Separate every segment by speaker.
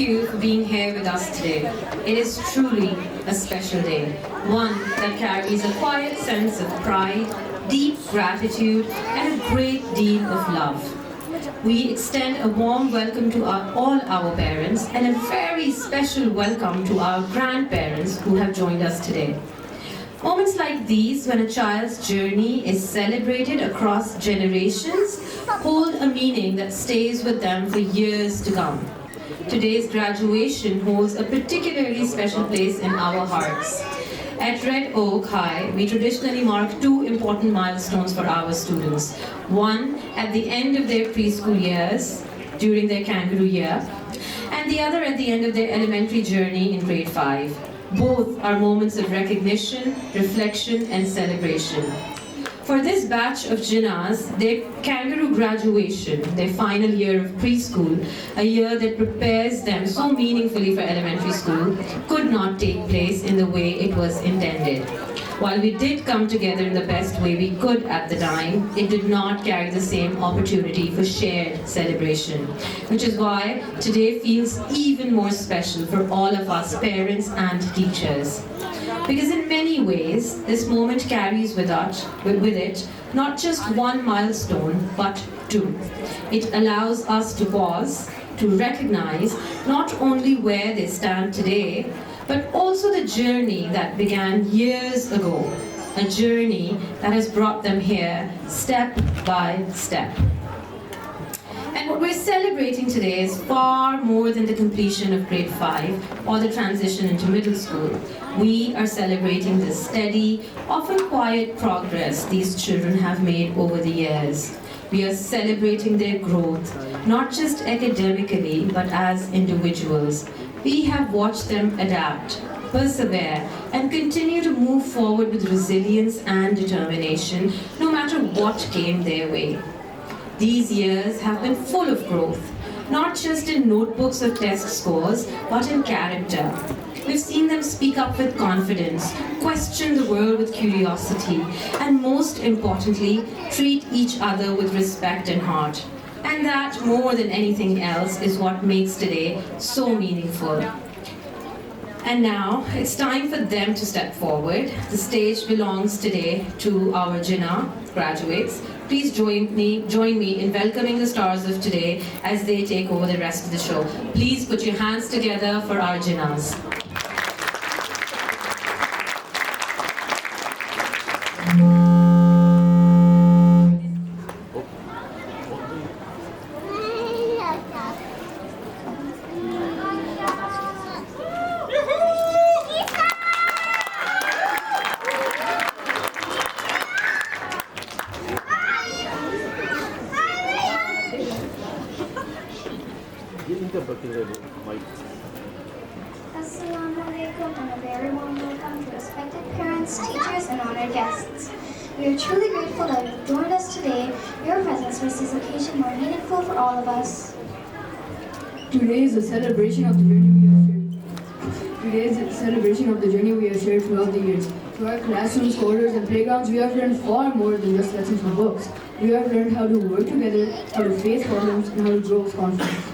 Speaker 1: you for being here with us today. It is truly a special day, one that carries a quiet sense of pride, deep gratitude, and a great deal of love. We extend a warm welcome to all our parents and a very special welcome to our grandparents who have joined us today. Moments like these, when a child's journey is celebrated across generations, hold a meaning that stays with them for years to come. Today's graduation holds a particularly special place in our hearts. At Red Oak High, we traditionally mark two important milestones for our students. One at the end of their preschool years, during their kangaroo year, and the other at the end of their elementary journey in grade 5. Both are moments of recognition, reflection, and celebration. For this batch of Jinnahs, their kangaroo graduation, their final year of preschool, a year that prepares them so meaningfully for elementary school, could not take place in the way it was intended. While we did come together in the best way we could at the time, it did not carry the same opportunity for shared celebration, which is why today feels even more special for all of us parents and teachers. Because in many ways, this moment carries with it not just one milestone, but two. It allows us to pause, to recognize not only where they stand today, but also the journey that began years ago, a journey that has brought them here step by step. And what we're celebrating today is far more than the completion of grade 5 or the transition into middle school. We are celebrating the steady, often quiet progress these children have made over the years. We are celebrating their growth, not just academically, but as individuals. We have watched them adapt, persevere, and continue to move forward with resilience and determination, no matter what came their way. These years have been full of growth, not just in notebooks or test scores, but in character. We've seen them speak up with confidence, question the world with curiosity, and most importantly, treat each other with respect and heart. And that, more than anything else, is what makes today so meaningful. And now, it's time for them to step forward. The stage belongs today to our Jinnah graduates. Please join me in welcoming the stars of today as they take over the rest of the show. Please put your hands together for our Jinnahs.
Speaker 2: Assalamu alaikum and a very warm welcome to respected parents, teachers, and honored guests. We are truly grateful that you've joined us today. Your presence makes this occasion more meaningful for all of us.
Speaker 3: Today is a celebration of the journey we have shared. Today is a celebration of the journey we have shared throughout the years. Through our classrooms, corridors, and playgrounds, we have learned far more than just lessons from books. We have learned how to work together, how to face problems, and how to grow with confidence.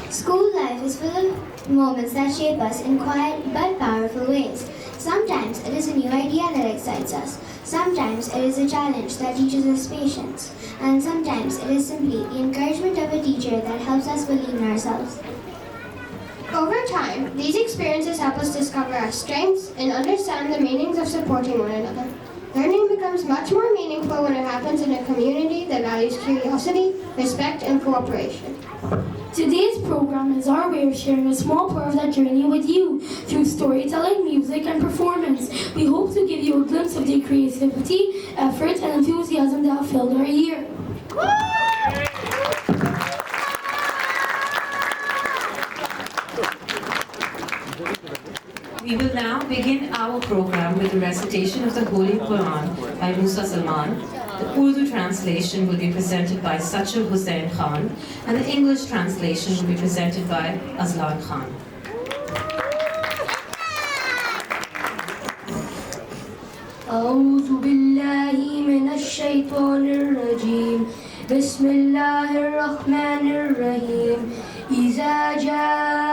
Speaker 2: School life is full of moments that shape us in quiet but powerful ways. Sometimes it is a new idea that excites us. Sometimes it is a challenge that teaches us patience. And sometimes it is simply the encouragement of a teacher that helps us believe in ourselves.
Speaker 4: Over time, these experiences help us discover our strengths and understand the meanings of supporting one another. Learning becomes much more meaningful when it happens in a community that values curiosity, respect, and cooperation.
Speaker 5: Today's program is our way of sharing a small part of that journey with you through storytelling, music, and performance. We hope to give you a glimpse of the creativity, effort, and enthusiasm that have filled our year.
Speaker 1: We will now begin our program with the recitation of the Holy Quran by Musa Salman. The Urdu translation will be presented by Sachal Hussain Khan, and the English translation will be presented by Azlan Khan.
Speaker 5: أعوذ بالله من الشيطان الرجيم بسم الله الرحمن الرحيم إذا جاء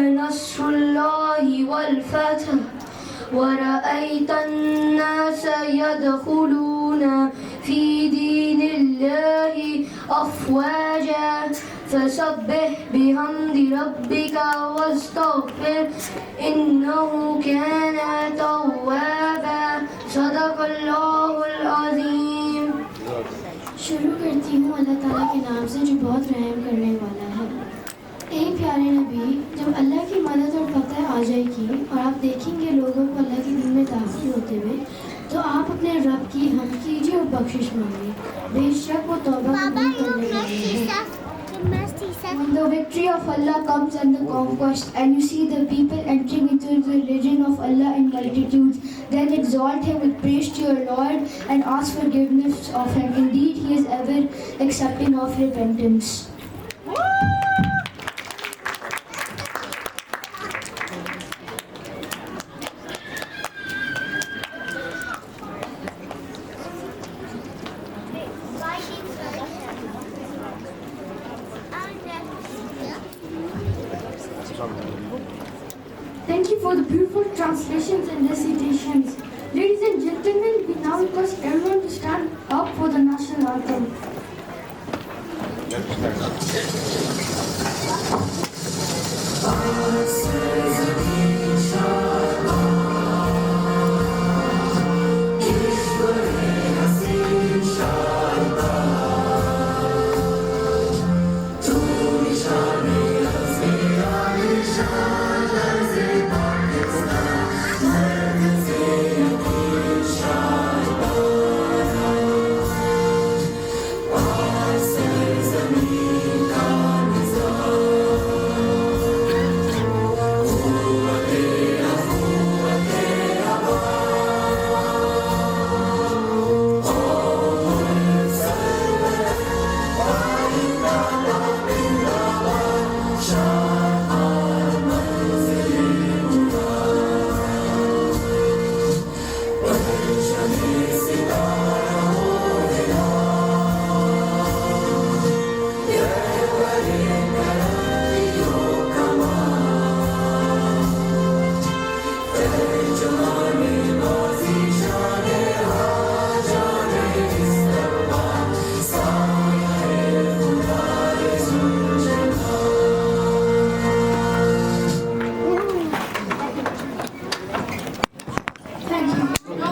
Speaker 5: نصر الله والفتح ورأيت الناس يدخلون في دين الله أفواجا فسبح بحمد ربك واستغفر إنه كان توابا صدق الله العظيم.
Speaker 2: शुरू करती हूँ अल्लाह ताला के नाम से जो बहुत रहम करने वाला है। ए प्यारे नबी, जब अल्लाह की मदद और फतह आ जाएगी और आप देखेंगे लोगों को अल्लाह के दिन में दाखिल होते हुए, तो आप अपने रब की हमद कीजिए और बख्शिश मांगिए। बेशक वो तौबा कबूल करने वाले हैं। When the victory of Allah comes and the conquest, and you see the people entering into the religion of Allah in multitudes, then exalt Him with praise to your Lord and ask forgiveness of Him. Indeed, He is ever accepting of repentance.
Speaker 5: Thank you for the beautiful translations and recitations. Ladies and gentlemen, we now request everyone to stand up for the national anthem.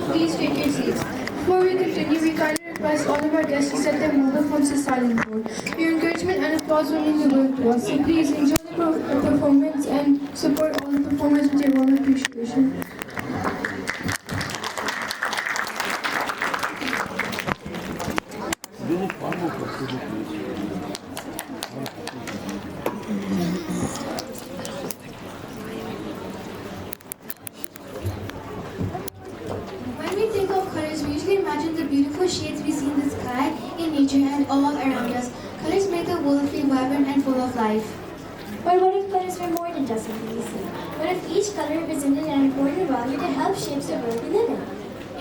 Speaker 3: Please take your seats. Before we continue, we kindly request all of our guests to set their mobile phones to silent mode. Your encouragement and applause will mean the world to us. So please enjoy the performance and support all the performers with your warm appreciation.
Speaker 2: When we think of colors, we usually imagine the beautiful shades we see in the sky, in nature, and all around us. Colors make the world feel vibrant and full of life.
Speaker 6: But what if colors were more than just something we see? What if each color represented an important value to help shape the world we live in?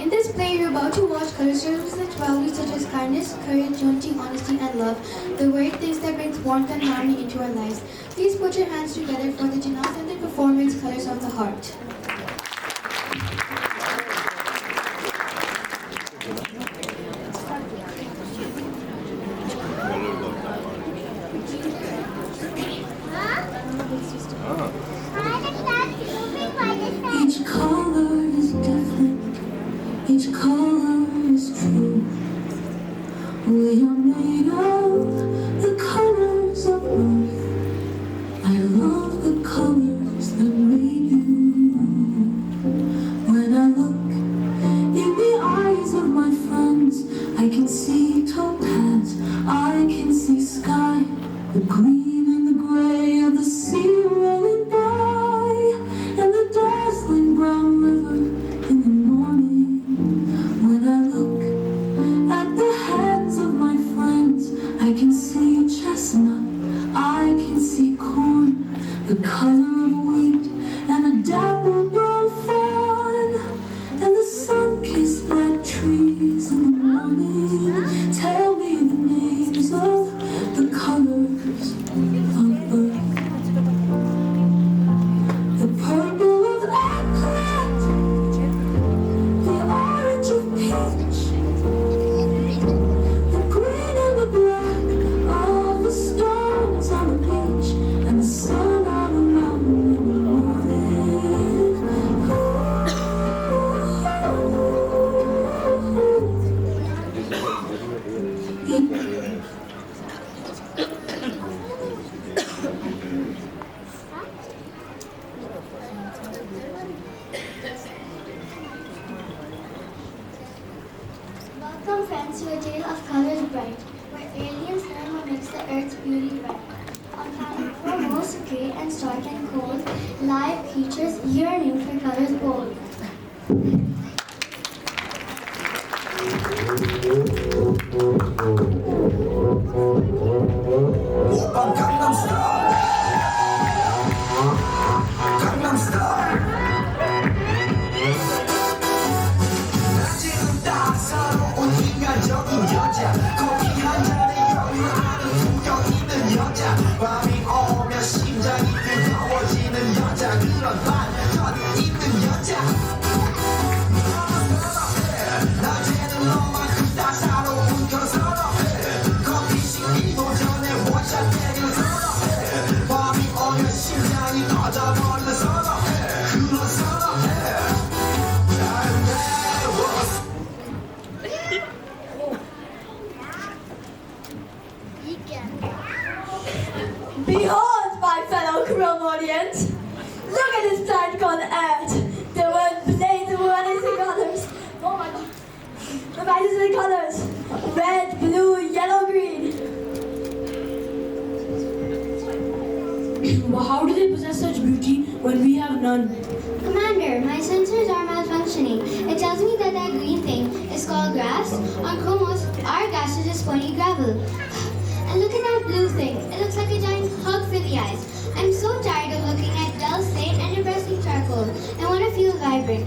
Speaker 2: In this play, you're about to watch colors represent values such as kindness, courage, unity, honesty, and love, the very things that bring warmth and harmony into our lives. Please put your hands together for the Janaz and the performance Colors of the Heart.
Speaker 7: Each color is different, each color is true. We are made of the colors of earth. I love the colors that made you. When I look in the eyes of my friends, I can see topaz, I can see sky, the green and the gray of the sea rolling by, and the dazzling brown river in the morning. When I look at the hands of my friends, I can see chestnut, I can see corn, the color of wheat, and a dapple brown fawn, and the sun-kissed black trees in the morning. Tell me the names of the colors of earth.
Speaker 2: friends to a tale of colors bright, where aliens learn what makes the earth's beauty right. On planet Chromos, gray and stark and cold, live creatures yearning for colors bold.
Speaker 8: 오빤 강남스타일 강남스타일 낮에는 따사로운 인간적인 여자 커피 한 잔에 여유하는 풍경 있는 여자 밤이 오면 심장이 뜨거워지는 여자 그런 반전 있는 여자 낮에는 너만큼 따사로운 그 선어해 커피 식기도 전에 원샷 때리는 선어해 밤이 오면 심장이 터져버리는 선어해 그런 선어해
Speaker 6: Behold, my fellow Chromonians! Look at this planet called Earth! The world blazes with amazing colors! Oh my god! The amazing colors! Red, blue, yellow, green!
Speaker 3: But how do they possess such beauty when we have none?
Speaker 2: Commander, my sensors are malfunctioning. It tells me that green thing is called grass. On Chromos, our gas is just pointy gravel. And look at that blue thing. It looks like a giant hug for the eyes. I'm so tired of looking at dull slate and depressing charcoal. I want to feel vibrant.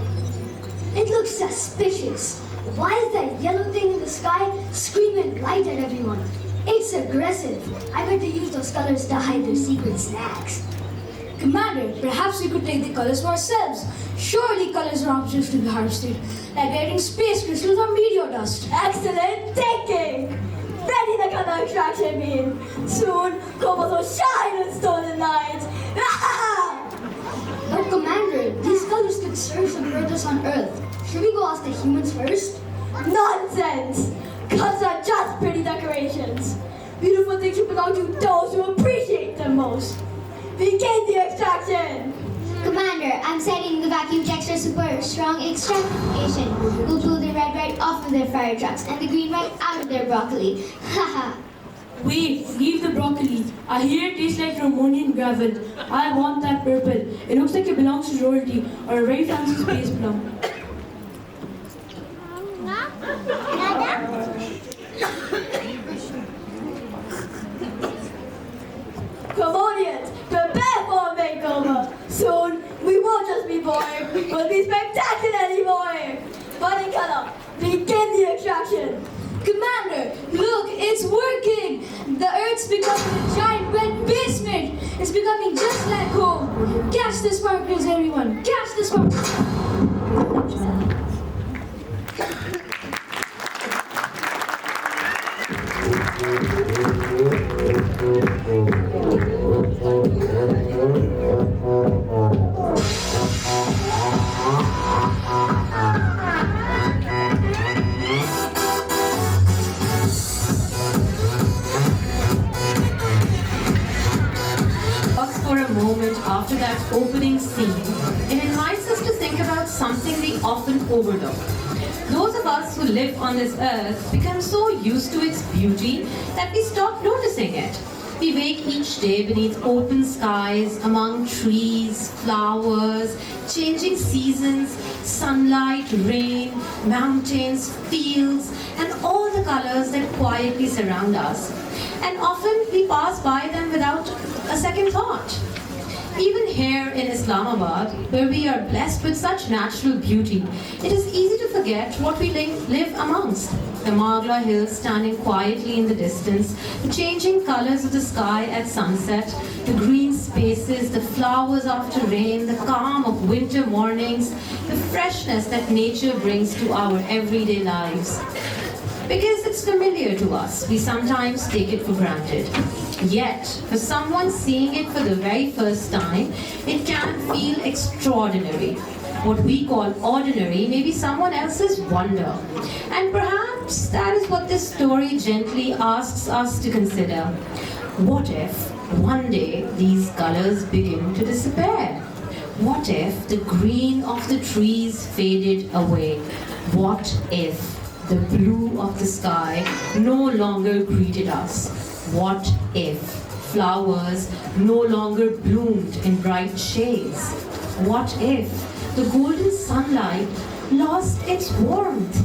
Speaker 6: It looks suspicious. Why is that yellow thing in the sky screaming light at everyone? It's aggressive. I bet they use those colors to hide their secret snacks.
Speaker 5: Commander, perhaps we could take the colors for ourselves. Surely colors are objects to be harvested, like getting space crystals or meteor dust.
Speaker 6: Excellent thinking! Ready the color extraction beam. Soon, Cobalt will shine with stolen light.
Speaker 5: But Commander, these colors could serve some purpose on Earth. Should we go ask the humans first?
Speaker 6: Nonsense! Colors are just pretty decorations. Beautiful things should belong to those who appreciate them most. Begin the extraction!
Speaker 2: Commander, I'm setting the vacuum checks for super strong extraction. We'll blow the red right off of their fire trucks and the green right out of their broccoli. Haha.
Speaker 3: Wait, leave the broccoli. I hear it tastes like Romanian gravel. I want that purple. It looks like it belongs to royalty or a very fancy space plum.
Speaker 6: Cambodians, prepare for a makeover. Soon, we won't just be boring, we'll be spectacularly boring. Body color, begin the extraction.
Speaker 5: Commander, look, it's working! The Earth's becoming a giant red basement! It's becoming just like home! Catch the sparkles, everyone! Catch the sparkles!
Speaker 1: For a moment after that opening scene, it invites us to think about something we often overlook. Those of us who live on this earth become so used to its beauty that we stop noticing it. We wake each day beneath open skies, among trees, flowers, changing seasons, sunlight, rain, mountains, fields, and all the colors that quietly surround us. And often we pass by them without a second thought. Even here in Islamabad, where we are blessed with such natural beauty, it is easy to forget what we live amongst. The Magla Hills standing quietly in the distance, the changing colors of the sky at sunset, the green spaces, the flowers after rain, the calm of winter mornings, the freshness that nature brings to our everyday lives. Because it's familiar to us, we sometimes take it for granted. Yet, for someone seeing it for the very first time, it can feel extraordinary. What we call ordinary may be someone else's wonder. And perhaps that is what this story gently asks us to consider. What if one day these colors begin to disappear? What if the green of the trees faded away? What if the blue of the sky no longer greeted us? What if flowers no longer bloomed in bright shades? What if the golden sunlight lost its warmth?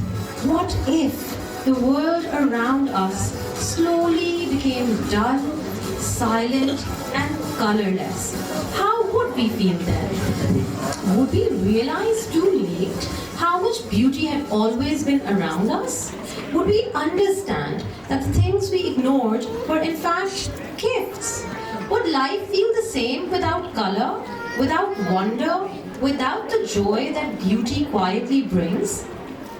Speaker 1: What if the world around us slowly became dull, silent, and colorless? How would we feel then? Would we realize too late how much beauty had always been around us? Would we understand that the things we ignored were in fact gifts? Would life feel the same without color, without wonder, without the joy that beauty quietly brings?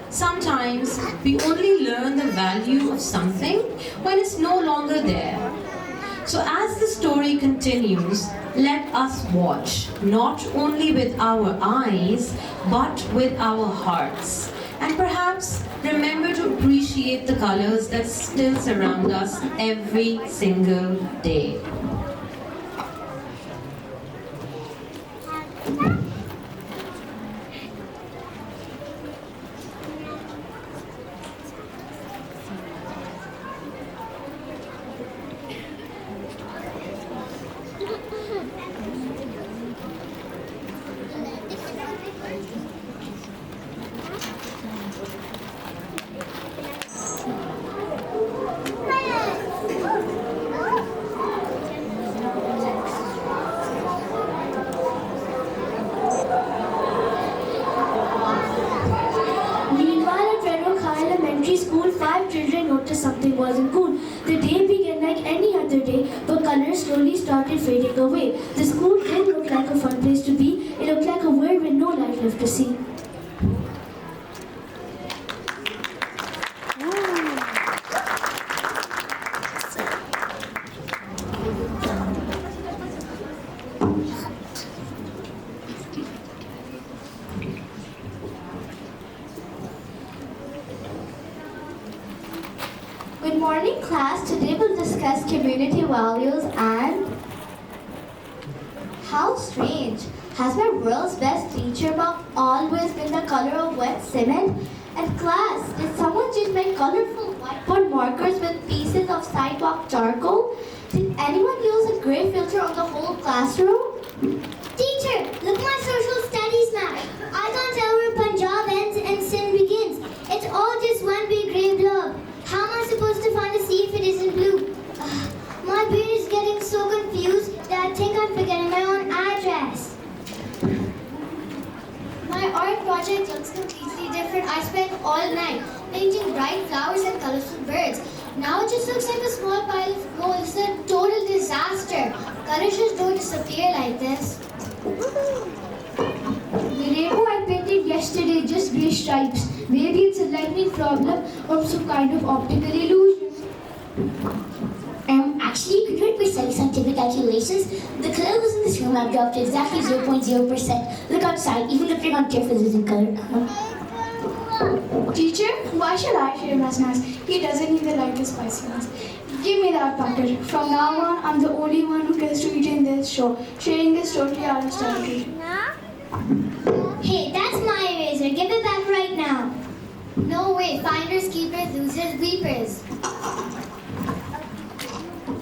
Speaker 1: Sometimes we only learn the value of something when it's no longer there. So as the story continues, let us watch, not only with our eyes, but with our hearts. And perhaps remember to appreciate the colors that still surround us every single day.
Speaker 5: Something wasn't cool. The day began like any other day, but colors slowly started fading away. The school didn't look like a fun place to be. It looked like a world with no life left to see.
Speaker 2: Good morning, class. Today we'll discuss community values and... How strange. Has my world's best teacher mark always been the color of wet cement? And class, did someone change my colorful whiteboard markers with pieces of sidewalk charcoal? Did anyone use a gray filter on the whole classroom? Teacher, look my social studies map. I can't tell where Punjab ends and Sindh begins. It's all just one big gray blob. How am I supposed to find a sea if it isn't blue? My brain is getting so confused that I think I'm forgetting my own address. My art project looks completely different. I spent all night painting bright flowers and colorful birds. Now it just looks like a small pile of coal. It's a total disaster. Colors just don't disappear like this.
Speaker 3: The rainbow I painted yesterday just gray stripes. Maybe it's a lightning problem or some kind of optical illusion.
Speaker 2: Actually, could you repeat scientific calculations? The color was in this room have dropped to exactly 0.0%. Look outside, even the print on Jeffers is in color.
Speaker 3: Teacher, why should I share my snacks? He doesn't even like the spicy ones. Give me that packet. From now on, I'm the only one who gets to eat in this show. Sharing is totally out of territory.
Speaker 2: Hey, that's my eraser. Give it back right now. No way. Finders, keepers, losers, weepers.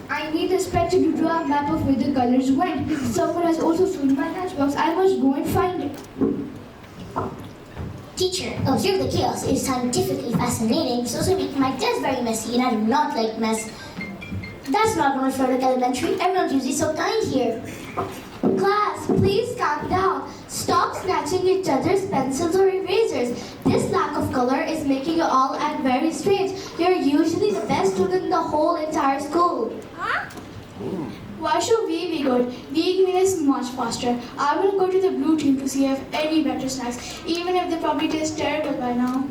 Speaker 3: I need a spreadsheet to draw a map of where the colors went. Someone has also stolen my lunchbox. I must go and find it.
Speaker 2: Teacher, observe the chaos. It is scientifically fascinating. It's also making my desk very messy, and I do not like mess. That's not going to Florida Elementary. Everyone's usually so kind here. Class, please calm down. Stop snatching each other's pencils or erasers. This lack of color is making you all act very strange. You're usually the best student in the whole entire school.
Speaker 3: Why should we be good? Being mean is much faster. I will go to the blue team to see if any better snacks, even if they probably taste terrible by now.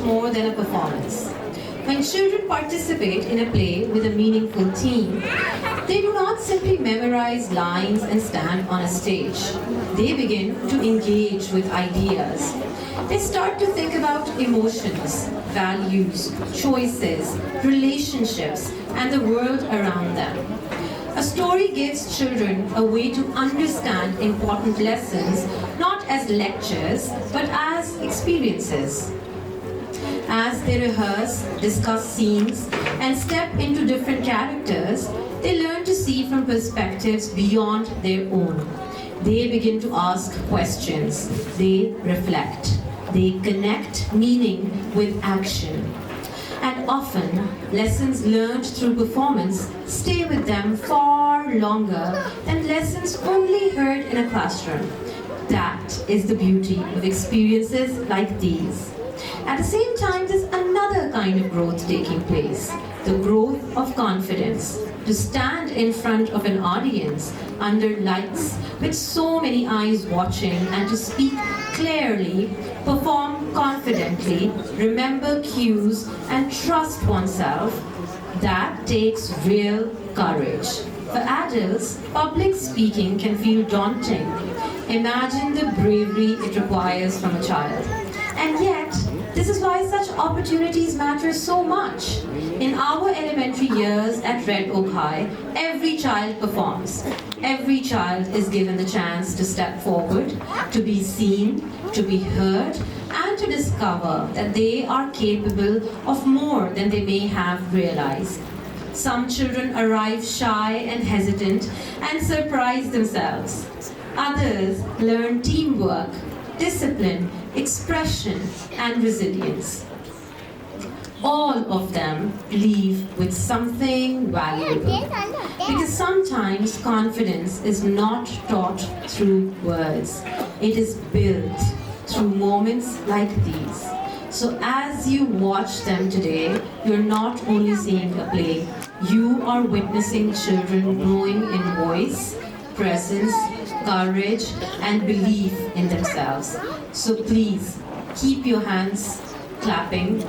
Speaker 1: more than a performance. When children participate in a play with a meaningful theme, they do not simply memorize lines and stand on a stage. They begin to engage with ideas. They start to think about emotions, values, choices, relationships, and the world around them. A story gives children a way to understand important lessons, not as lectures, but as experiences. As they rehearse, discuss scenes, and step into different characters, they learn to see from perspectives beyond their own. They begin to ask questions. They reflect. They connect meaning with action. And often, lessons learned through performance stay with them far longer than lessons only heard in a classroom. That is the beauty of experiences like these. At the same time, there's another kind of growth taking place, the growth of confidence. To stand in front of an audience under lights with so many eyes watching and to speak clearly, perform confidently, remember cues and trust oneself, that takes real courage. For adults, public speaking can feel daunting. Imagine the bravery it requires from a child. And yet, this is why such opportunities matter so much. In our elementary years at Red Oak High, every child performs. Every child is given the chance to step forward, to be seen, to be heard, and to discover that they are capable of more than they may have realized. Some children arrive shy and hesitant and surprise themselves. Others learn teamwork, discipline, expression, and resilience. All of them leave with something valuable. Because sometimes confidence is not taught through words. It is built through moments like these. So as you watch them today, you're not only seeing a play, you are witnessing children growing in voice, presence, courage, and belief in themselves. So please, keep your hands clapping.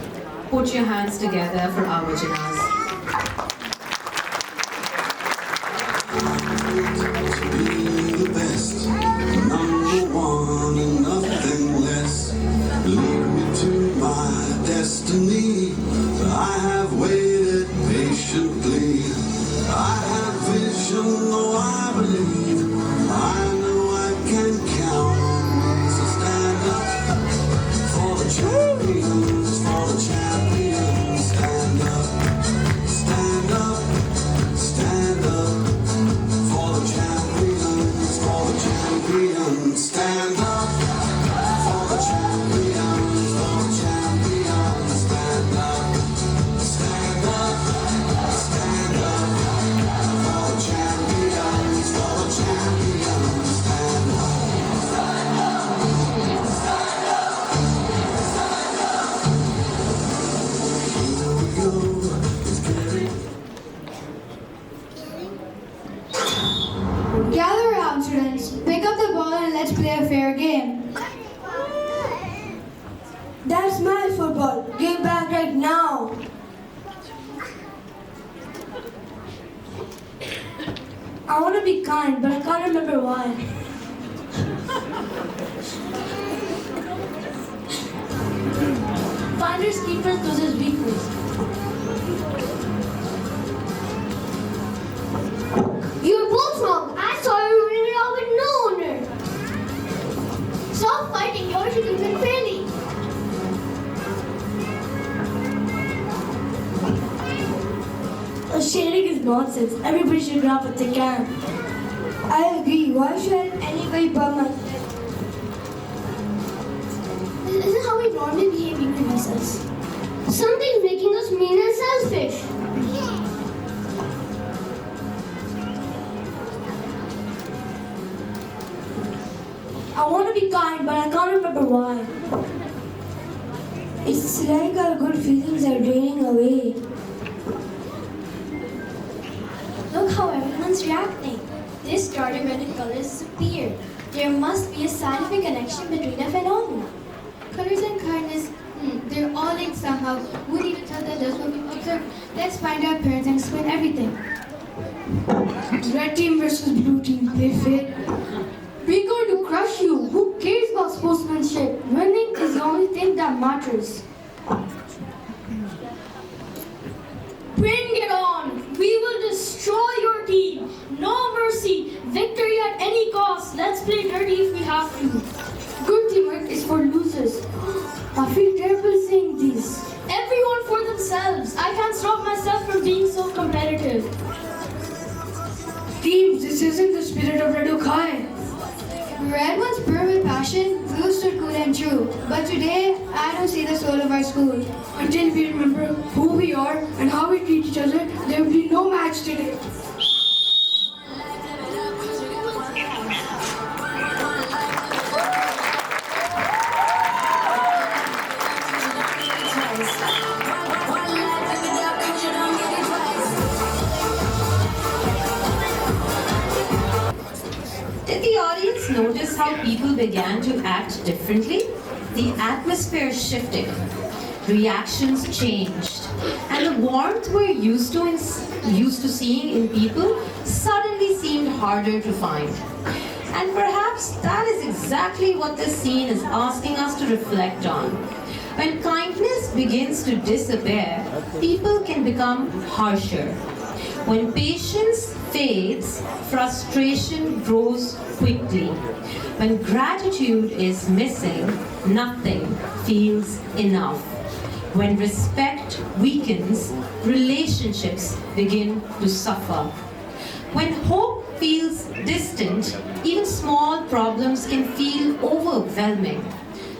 Speaker 1: Put your hands together for our Jinnahs.
Speaker 8: Be the best, number one and nothing less. Lead me to my destiny. I have waited patiently. I have vision, though I believe. I know I can count on me. So stand up for the champions, for the champions. Stand up, stand up, stand up for the champions, for the champions. Stand up for the champions, for the champions. Stand up, stand up, stand up for the champions, for the champions. Stand up. Here we go. It's getting
Speaker 4: Gather around, students. Pick up the ball and let's play a fair game.
Speaker 6: That's my football. Give back right now. I want to be kind, but I can't remember why. Finders keepers loses weakness.
Speaker 4: You're both wrong. I saw you running around with no owner. Stop fighting. You're to do it fairly.
Speaker 6: Sharing is nonsense. Everybody should grab what they can. I agree. Why should anybody burn my...
Speaker 4: This isn't how we normally behave between ourselves. Something's making us mean and selfish.
Speaker 6: I want to be kind, but I can't remember why. It's like our good feelings are draining away.
Speaker 2: Look how everyone's reacting. This started when the colors disappeared. There must be a sign of a connection between the phenomena. Colors and kindness, they're all linked somehow. We need to tell the adults what we've observed. Let's find our parents and explain everything.
Speaker 3: Red team versus blue team. They failed. We're going to crush you. Who cares about sportsmanship? Winning is the only thing that matters.
Speaker 5: Bring it on! We will destroy your team. No mercy. Victory at any cost. Let's play dirty if we have to.
Speaker 3: Good teamwork is for losers. I feel terrible saying this.
Speaker 5: Everyone for themselves. I can't stop myself from being so competitive.
Speaker 3: Teams, this isn't the spirit of Red Oak High.
Speaker 2: Red once burned with passion, blue stood cool and true. But today, I don't see the soul of our school.
Speaker 3: Until we remember who we are and how we treat each other, there will be no match today.
Speaker 1: Did the audience notice how people began to act differently? The atmosphere shifted, reactions changed, and the warmth we're used to seeing in people suddenly seemed harder to find. And perhaps that is exactly what this scene is asking us to reflect on. When kindness begins to disappear, people can become harsher. When patience fades, frustration grows quickly. When gratitude is missing, nothing feels enough. When respect weakens, relationships begin to suffer. When hope feels distant, even small problems can feel overwhelming.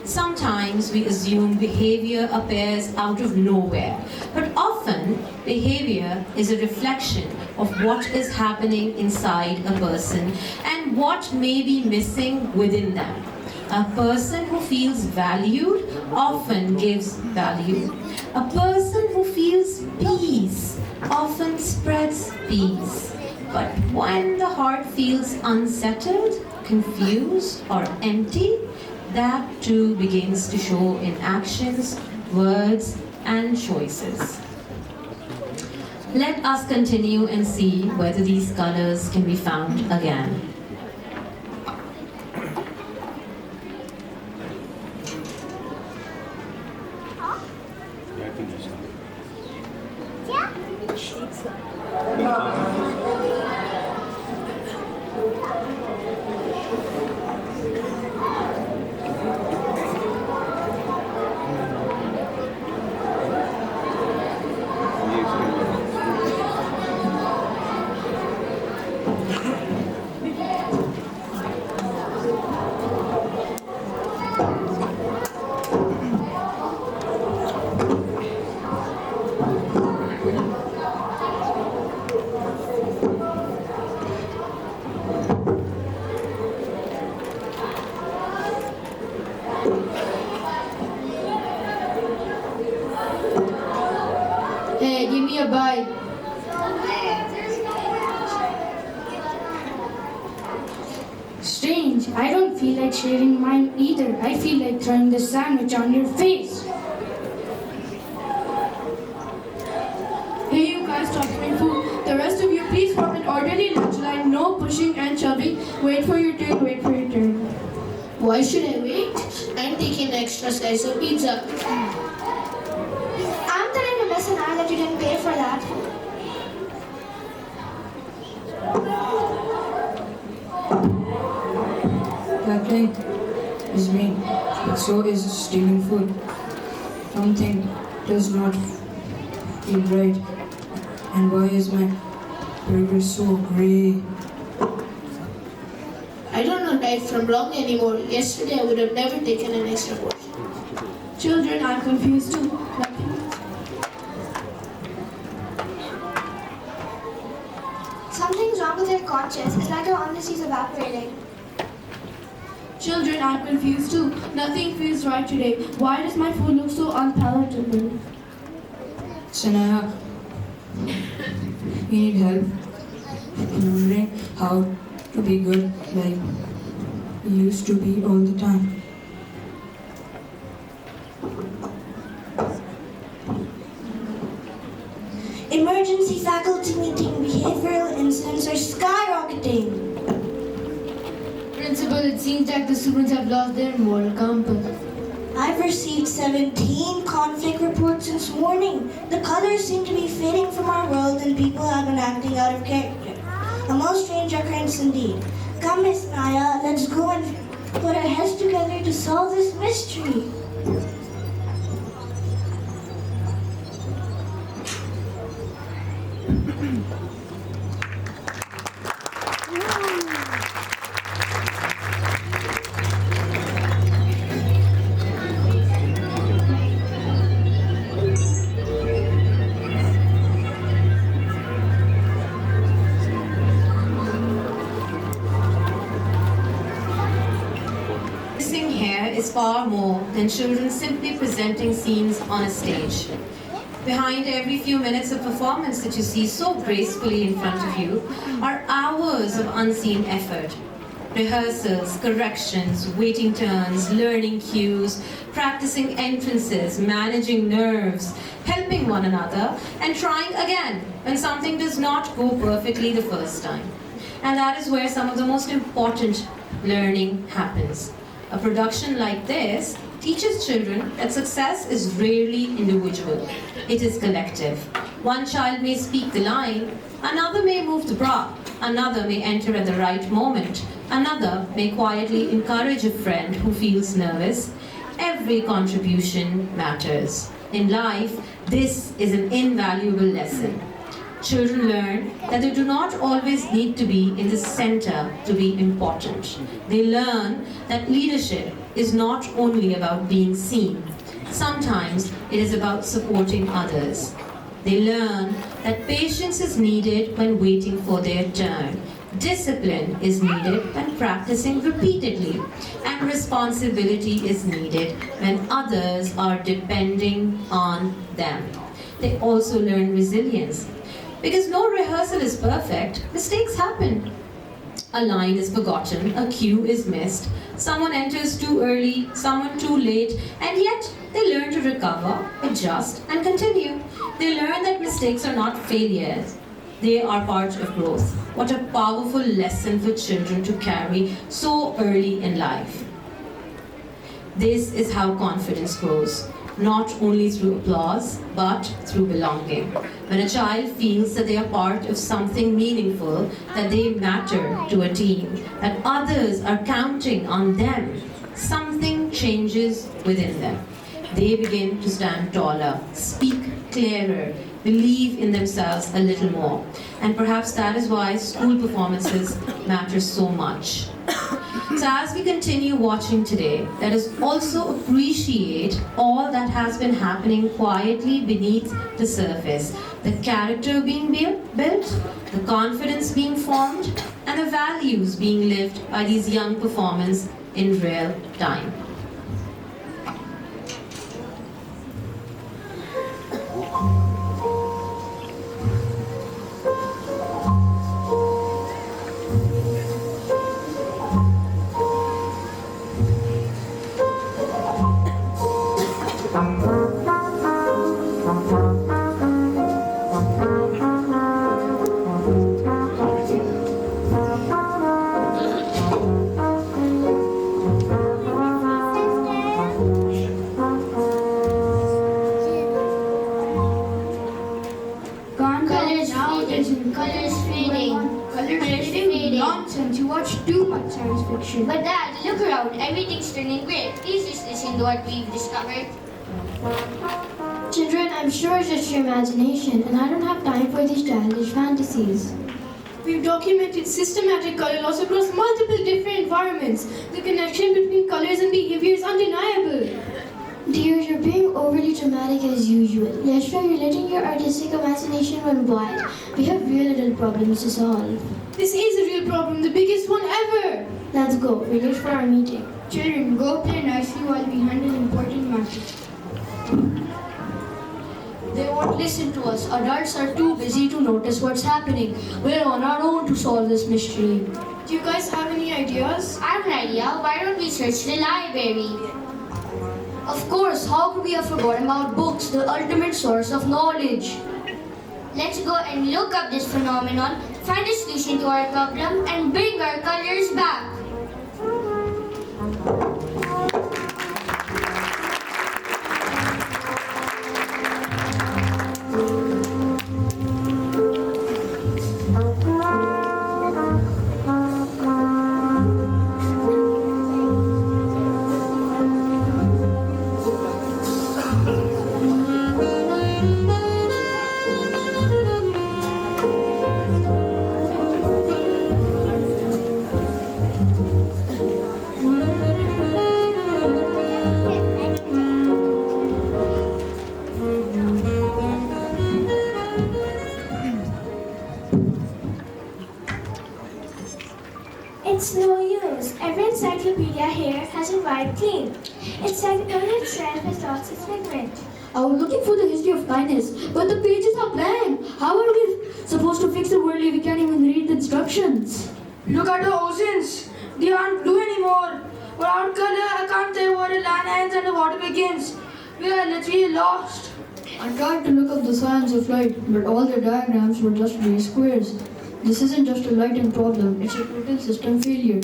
Speaker 1: Sometimes we assume behavior appears out of nowhere, but often behavior is a reflection of what is happening inside a person and what may be missing within them. A person who feels valued often gives value. A person who feels peace often spreads peace. But when the heart feels unsettled, confused, or empty, that too begins to show in actions, words, and choices. Let us continue and see whether these colors can be found again.
Speaker 3: Hey, give me a bite. Strange, I don't feel like sharing mine either. I feel like throwing the sandwich on your face. Hey, you guys talking food. The rest of you, please form an orderly lunch line. No pushing and shoving. Wait for your turn, wait for your turn.
Speaker 9: Why should I wait? I'm taking an extra slice of pizza.
Speaker 2: I'm telling you, listen, now that you didn't pay for that.
Speaker 3: Captain is mean, but so is stealing food. Something does not feel right. And why is my burger so gray?
Speaker 9: I don't know right from wrong anymore. Yesterday I would have never taken an extra portion.
Speaker 3: Children, I'm confused too.
Speaker 2: Something's wrong with your conscience. It's like your honesty is evaporating.
Speaker 3: Children, I'm confused too. Nothing feels right today. Why does my food look so unpalatable? Sanaya, we need help remembering how to be good like we used to be all the time. that the students have lost their moral compass.
Speaker 6: I've received 17 conflict reports this morning. The colors seem to be fading from our world and people have been acting out of character. A most strange occurrence indeed. Come, Miss Naya, let's go and put our heads together to solve this mystery.
Speaker 1: Missing here is far more than children simply presenting scenes on a stage. Behind every few minutes of performance that you see so gracefully in front of you are hours of unseen effort. Rehearsals, corrections, waiting turns, learning cues, practicing entrances, managing nerves, helping one another, and trying again when something does not go perfectly the first time. And that is where some of the most important learning happens. A production like this teaches children that success is rarely individual. It is collective. One child may speak the line, another may move the bra, another may enter at the right moment, another may quietly encourage a friend who feels nervous. Every contribution matters. In life, this is an invaluable lesson. Children learn that they do not always need to be in the center to be important. They learn that leadership is not only about being seen. Sometimes it is about supporting others. They learn that patience is needed when waiting for their turn. Discipline is needed when practicing repeatedly. And responsibility is needed when others are depending on them. They also learn resilience. Because no rehearsal is perfect, mistakes happen. A line is forgotten, a cue is missed, someone enters too early, someone too late, and yet they learn to recover, adjust, and continue. They learn that mistakes are not failures, they are part of growth. What a powerful lesson for children to carry so early in life. This is how confidence grows. Not only through applause, but through belonging. When a child feels that they are part of something meaningful, that they matter to a team, that others are counting on them, something changes within them. They begin to stand taller, speak clearer, believe in themselves a little more. And perhaps that is why school performances matter so much. So as we continue watching today, let us also appreciate all that has been happening quietly beneath the surface. The character being built, the confidence being formed, and the values being lived by these young performers in real time.
Speaker 2: Nonsense, you watch too much science fiction.
Speaker 10: But Dad, look around. Everything's turning gray. Please just listen to what we've discovered.
Speaker 2: Children, I'm sure it's just your imagination, and I don't have time for these childish fantasies.
Speaker 9: We've documented systematic color loss across multiple different environments. The connection between colors and behavior is undeniable.
Speaker 2: Dear, you're being overly dramatic as usual. Yashra, you're letting your artistic imagination run wild. We have real little problems to solve.
Speaker 9: This is a real problem, the biggest one ever.
Speaker 2: Let's go. We're late for our meeting.
Speaker 3: Children, go play nicely while we handle important matters.
Speaker 11: They won't listen to us. Adults are too busy to notice what's happening. We're on our own to solve this mystery.
Speaker 9: Do you guys have any ideas?
Speaker 10: I have an idea. Why don't we search the library?
Speaker 11: Of course, how could we have forgotten about books, the ultimate source of knowledge?
Speaker 10: Let's go and look up this phenomenon, find a solution to our problem, and bring our colors back.
Speaker 2: It's no use. Every encyclopedia here has a white theme. Its technicolor itself has lost its pigment.
Speaker 11: I was looking for the history of kindness, but the pages are blank. How are we supposed to fix the world if we can't even read the instructions?
Speaker 6: Look at the oceans. They aren't blue anymore. Without color, I can't tell where the land ends and the water begins. We are literally lost.
Speaker 3: I tried to look up the science of light, but all the diagrams were just gray squares. This isn't just a lighting problem, it's a total system failure.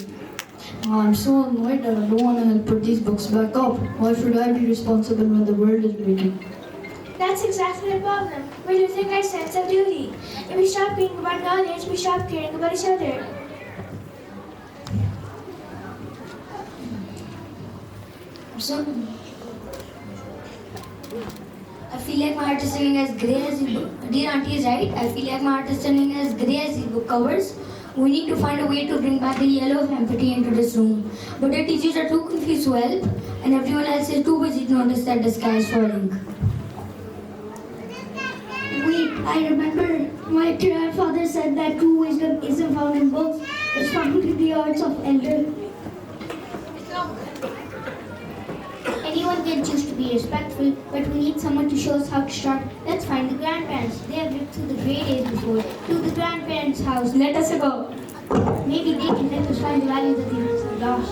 Speaker 3: I'm so annoyed that I don't want to help put these books back up. Why should I be responsible when the world is breaking?
Speaker 2: That's exactly the problem. We're losing our sense of duty. If we stop caring about knowledge, we stop caring about each other.
Speaker 11: I feel like my heart is turning as grey as the book. Dear Auntie is right. I feel like my heart is turning as grey as the book covers. We need to find a way to bring back the yellow of empathy into this room. But the teachers are too confused to help, and everyone else is too busy to notice that the sky is falling.
Speaker 2: Wait, I remember my grandfather said that true wisdom isn't found in books, it's found in the arts of elder. Anyone can choose to be respectful, but we need someone to show us how to start. Let's find the grandparents. They have lived through the grey days before. To the grandparents' house. Let us go. Maybe they can help us find the value that they lost.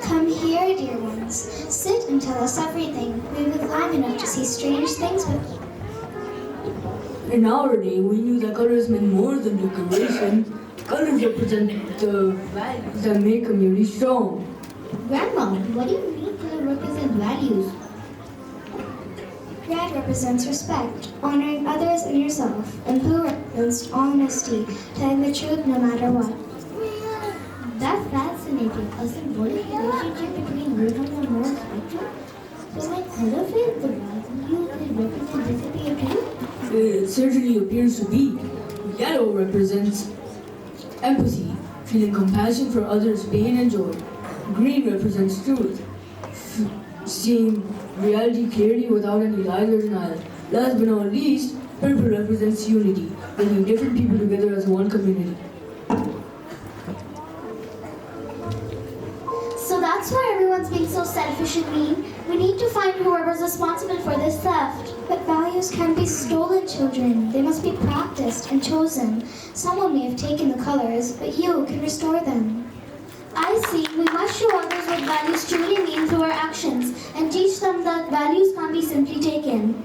Speaker 2: Come here, dear ones. Sit and tell us everything. We will climb enough to see strange things with you.
Speaker 3: In our day, we knew that colors meant more than decoration. Colors represent the values that make a community strong.
Speaker 2: Grandma, what do you mean color represent values? Red represents respect, honoring others and yourself, and blue represents honesty, telling the truth no matter what. That's fascinating. A symbolic relationship between good and moral spectrum. So when color fades, the values they represent disappear too?
Speaker 3: It certainly appears to be. Yellow represents empathy, feeling compassion for others' pain and joy. Green represents truth, seeing reality clearly without any lies or denial. Last but not least, purple represents unity, bringing different people together as one community.
Speaker 2: So that's why everyone's being so selfish and mean. We need to find whoever's responsible for this theft. But values can't be stolen, children. They must be practiced and chosen. Someone may have taken the colors, but you can restore them. I see. We must show others what values truly mean through our actions and teach them that values can't be simply taken.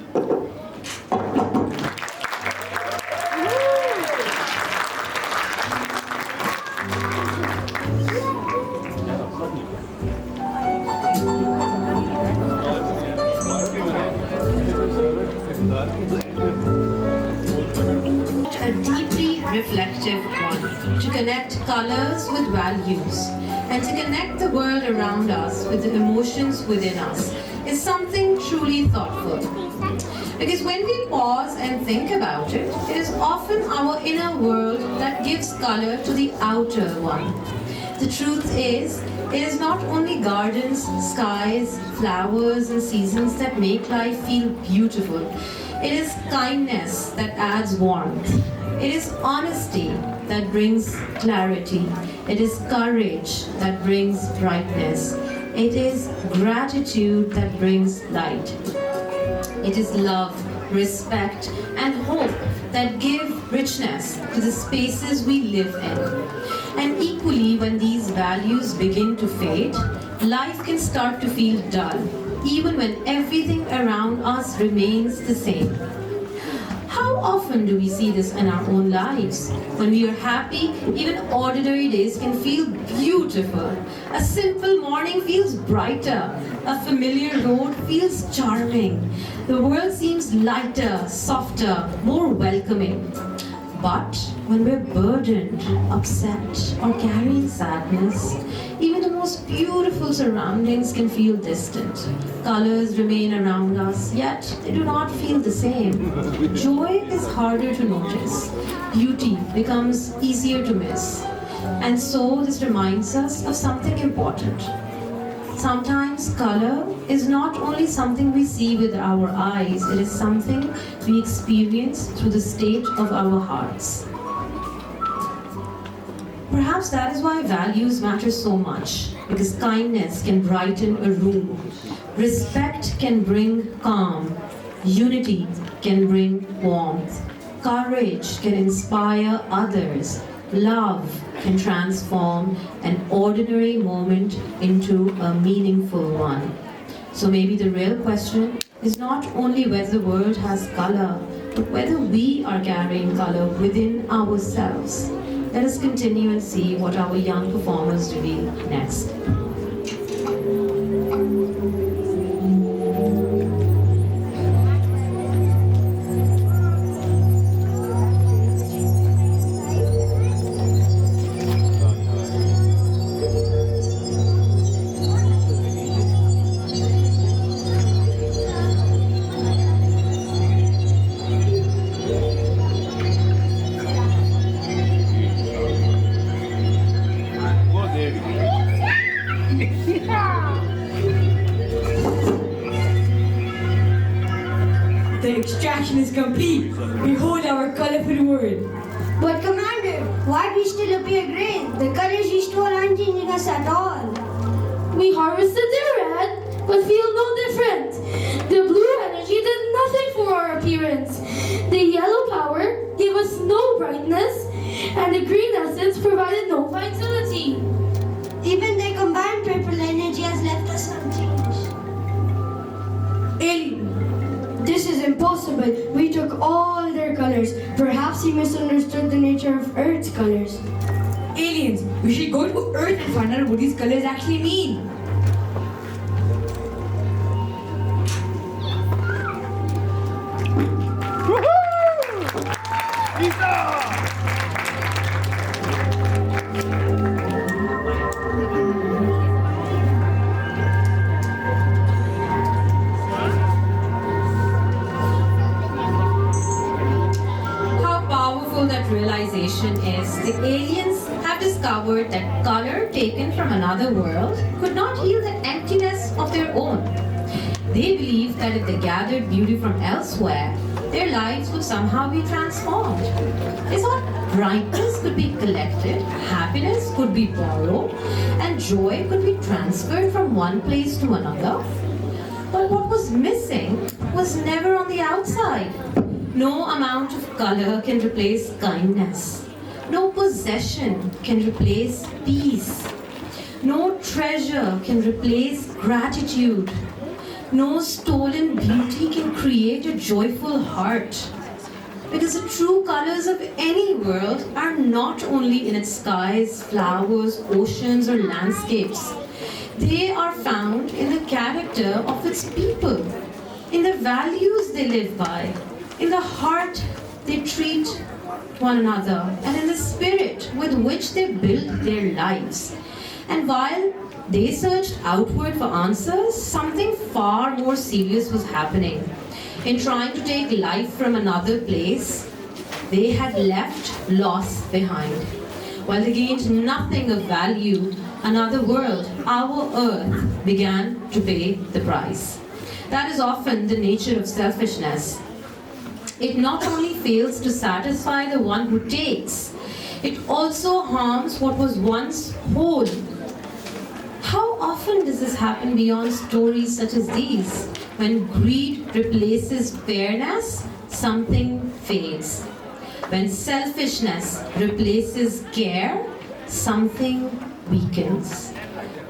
Speaker 1: A deeply reflective one, to connect colors with values and to connect the world around us with the emotions within us is something truly thoughtful. Because when we pause and think about it, it is often our inner world that gives color to the outer one. The truth is, it is not only gardens, skies, flowers and seasons that make life feel beautiful. It is kindness that adds warmth. It is honesty that brings clarity. It is courage that brings brightness. It is gratitude that brings light. It is love, respect, and hope that give richness to the spaces we live in. And equally, when these values begin to fade, life can start to feel dull, even when everything around us remains the same. How often do we see this in our own lives? When we are happy, even ordinary days can feel beautiful. A simple morning feels brighter. A familiar road feels charming. The world seems lighter, softer, more welcoming. But when we're burdened, upset, or carrying sadness, even the most beautiful surroundings can feel distant. Colors remain around us, yet they do not feel the same. Joy is harder to notice. Beauty becomes easier to miss. And so this reminds us of something important. Sometimes color is not only something we see with our eyes, it is something we experience through the state of our hearts. Perhaps that is why values matter so much, because kindness can brighten a room, respect can bring calm, unity can bring warmth, courage can inspire others, love can transform an ordinary moment into a meaningful one. So maybe the real question is not only whether the world has color, but whether we are carrying color within ourselves. Let us continue and see what our young performers reveal next.
Speaker 6: The extraction is complete. Behold our colorful world.
Speaker 12: But Commander, why we still appear green? The colors you stole aren't changing us at all.
Speaker 5: We harvested the red, but feel no different. The blue energy did nothing for our appearance. The yellow power gave us no brightness, and the green essence provided no vitality.
Speaker 12: Even the combined purple energy has left us unchanged.
Speaker 3: Alien, this is impossible. We took all their colors. Perhaps he misunderstood the nature of Earth's colors.
Speaker 6: Aliens, we should go to Earth and find out what these colors actually mean.
Speaker 1: Realization is the aliens have discovered that color taken from another world could not heal the emptiness of their own. They believed that if they gathered beauty from elsewhere, their lives would somehow be transformed. They thought brightness could be collected, happiness could be borrowed, and joy could be transferred from one place to another. But what was missing was never on the outside. No amount of color can replace kindness. No possession can replace peace. No treasure can replace gratitude. No stolen beauty can create a joyful heart. Because the true colors of any world are not only in its skies, flowers, oceans, or landscapes. They are found in the character of its people, in the values they live by, in the heart they treat one another, and in the spirit with which they build their lives. And while they searched outward for answers, something far more serious was happening. In trying to take life from another place, they had left loss behind. While they gained nothing of value, another world, our earth, began to pay the price. That is often the nature of selfishness. It not only fails to satisfy the one who takes, it also harms what was once whole. How often does this happen beyond stories such as these? When greed replaces fairness, something fades. When selfishness replaces care, something weakens.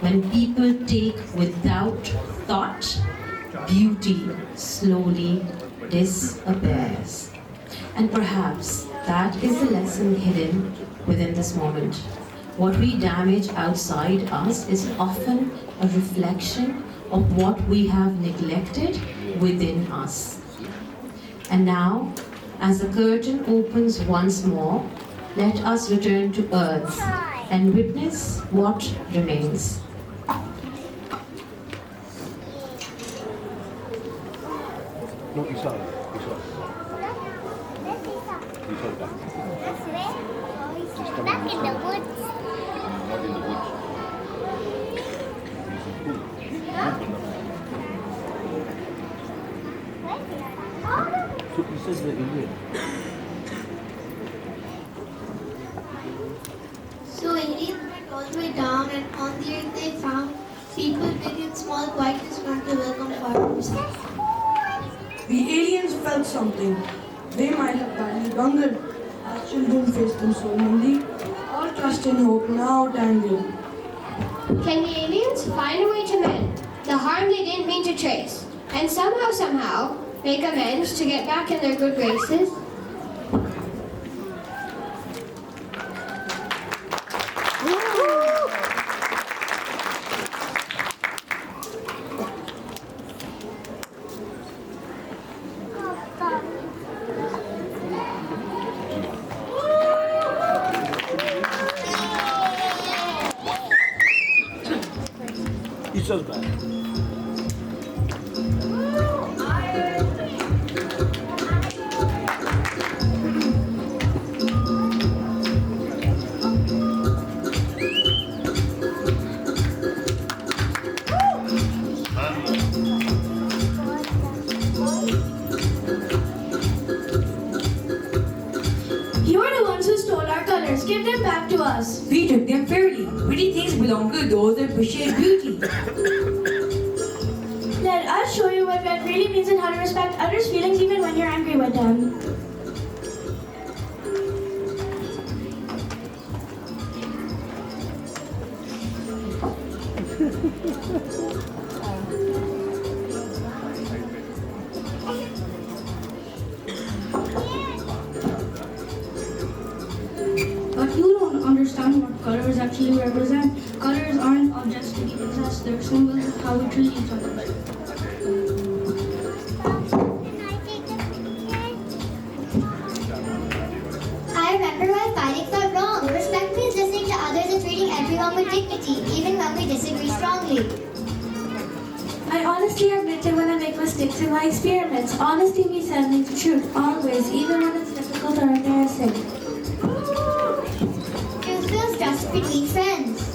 Speaker 1: When people take without thought, beauty slowly disappears. And perhaps that is the lesson hidden within this moment. What we damage outside us is often a reflection of what we have neglected within us. And now, as the curtain opens once more, let us return to earth and witness what remains.
Speaker 13: No, Isal.
Speaker 2: Back in the woods.
Speaker 13: Not in the woods. So Isal is the alien.
Speaker 11: So aliens went all the way down, and on the earth they found people big and small, quietly come to welcome foreigners.
Speaker 14: The aliens felt something. They might have valued hunger. As children faced them so lonely. All trust and hope now tangled.
Speaker 4: Can the aliens find a way to mend the harm they didn't mean to trace, and somehow make amends to get back in their good graces?
Speaker 13: Isal's back.
Speaker 9: You're the ones who stole our colors. Give them back to us.
Speaker 15: We took them fairly. Pretty things belong to those that appreciate beauty.
Speaker 9: Let us show you what red really means and how to respect others' feelings even when you're angry with them.
Speaker 5: But you don't understand what colors actually represent. Colors aren't objects to be possessed, they're symbols of how we treat each other.
Speaker 2: I remember why fighting felt wrong. Respect means listening to others and treating everyone with dignity, even when we disagree strongly.
Speaker 9: I honestly admit it when I make mistakes in my experiments. Honesty means telling the truth, always, even when it's difficult or embarrassing.
Speaker 2: Truth feels just between friends.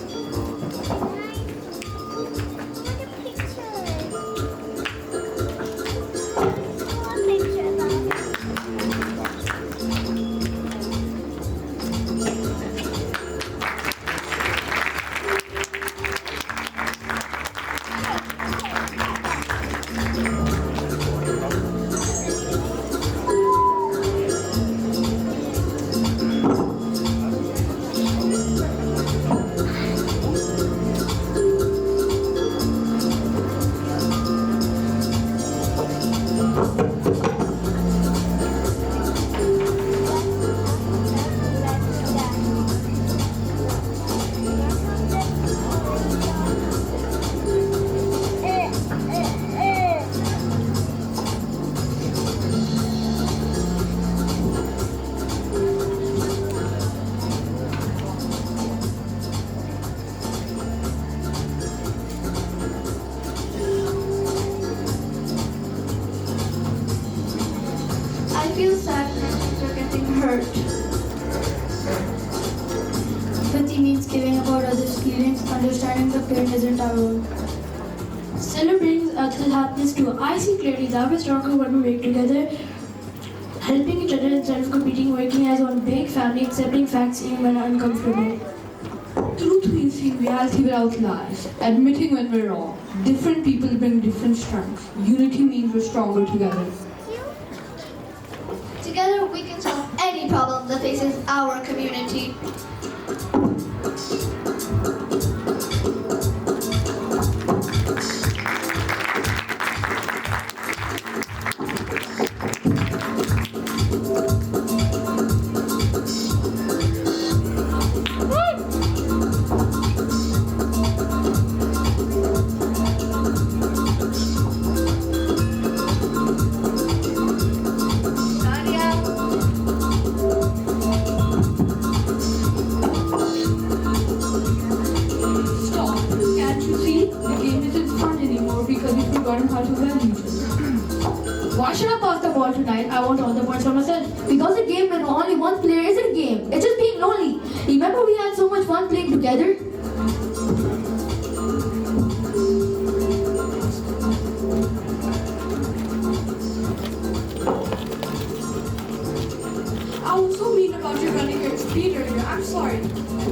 Speaker 5: I feel sad when people are getting hurt. Empathy means caring about others' feelings, understanding the pain isn't our own. Celebrating others' happiness too. I see clearly that we're stronger when we work together, helping each other instead of competing, working as one big family, accepting facts even when uncomfortable.
Speaker 3: Truth means seeing reality without lies, admitting when we're wrong. Different people bring different strengths. Unity means we're stronger together.
Speaker 2: Together we can solve any problem that faces our community.
Speaker 5: teachers. Why should I pass the ball tonight? I want all the points for myself. Because a game with only one player isn't a game. It's just being lonely. Remember we had so much fun playing together?
Speaker 6: I was so mean about you running your speed earlier. I'm sorry.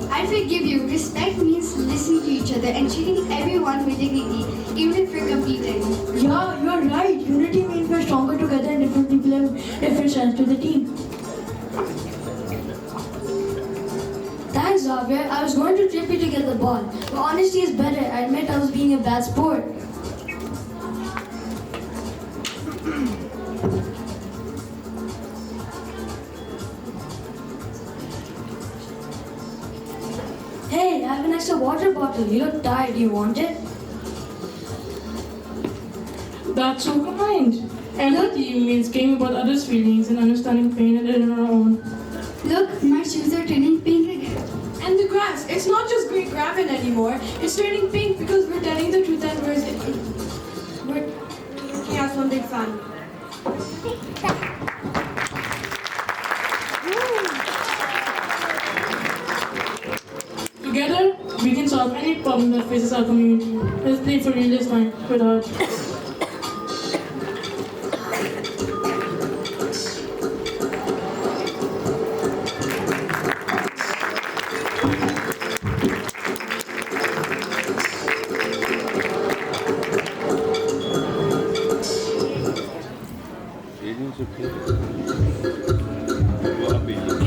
Speaker 12: I forgive you. Respect means listening to each other and treating everyone with dignity, even if you're competing.
Speaker 5: Yeah, you're right. Unity means we're stronger together and different people have different strengths to the team. Thanks, Xavier. I was going to trip you to get the ball. But honesty is better. I admit I was being a bad sport. Hey, I have an extra water bottle. You look tired. Do you want it?
Speaker 16: That's so kind. Empathy means caring about others' feelings and understanding pain and our own.
Speaker 12: Look, my shoes are turning pink again.
Speaker 6: And the grass, it's not just green gravel anymore. It's turning pink because we're telling the truth and we're looking at one big family.
Speaker 16: Together, we can solve any problem that faces our community. Let's play for real this time, with heart.
Speaker 13: Aliens appear. You are aliens.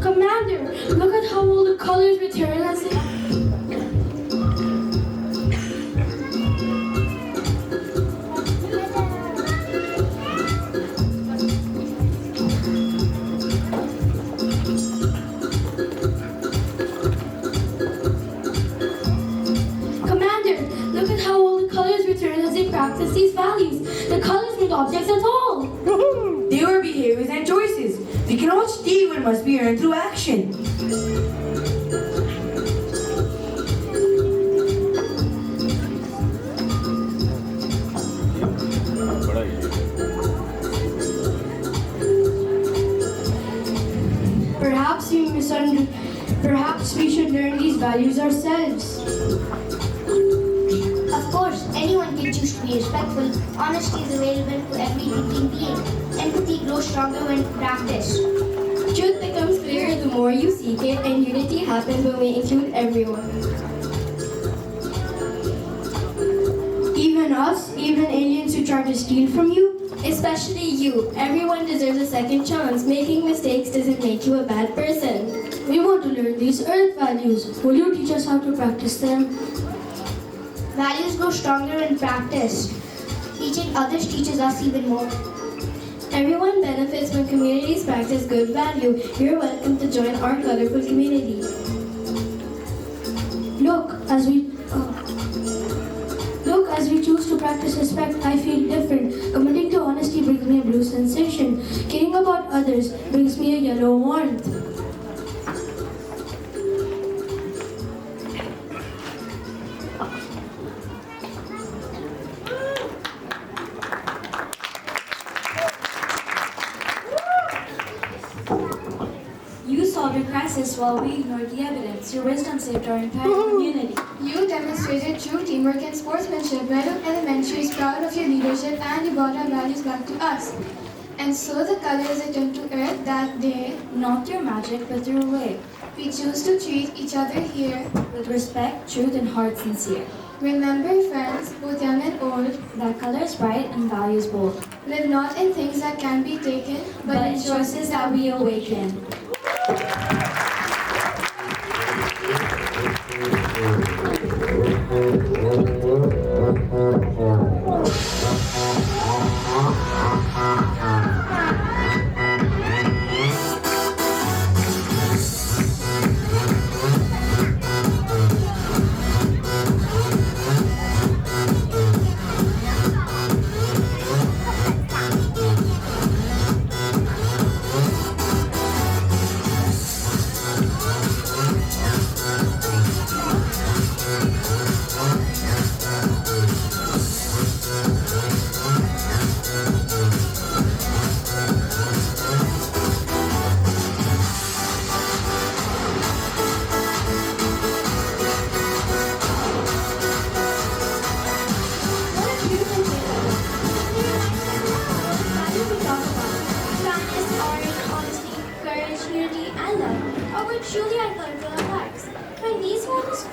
Speaker 5: Commander, look at how all the colors return as Commander, look at how all the colors return as they practice these values. The colors need objects at all.
Speaker 15: They were behaviors and choices. We cannot steal what must be earned through action.
Speaker 13: बड़ा idiot है.
Speaker 2: Perhaps we should learn these values ourselves.
Speaker 17: Of course, anyone can choose to be respectful. Honesty is available to every thinking being. Empathy grows stronger when practiced.
Speaker 2: Truth becomes clearer the more you seek it, and unity happens when we include everyone. Even us, even aliens who try to steal from you? Especially you. Everyone deserves a second chance. Making mistakes doesn't make you a bad person.
Speaker 5: We want to learn these earth values. Will you teach us how to practice them?
Speaker 17: Values grow stronger when practiced. Teaching others teaches us even more.
Speaker 2: Everyone benefits when communities practice good value. You're welcome to join our colorful community.
Speaker 5: Look, as we choose to practice respect, I feel different. Committing to honesty brings me a blue sensation. Caring about others brings me a yellow warmth.
Speaker 9: You solved a crisis while we ignored the evidence. Your wisdom saved our entire community.
Speaker 4: You demonstrated true teamwork and sportsmanship. Meadow Elementary is proud of your leadership and you brought our values back to us. And so the colors returned to earth that day.
Speaker 9: Not through magic, but through a way.
Speaker 4: We choose to treat each other here
Speaker 9: with respect, truth, and heart sincere.
Speaker 4: Remember, friends, both young and old,
Speaker 9: that colors bright and values bold.
Speaker 4: Live not in things that can be taken,
Speaker 9: but in choices that we awaken.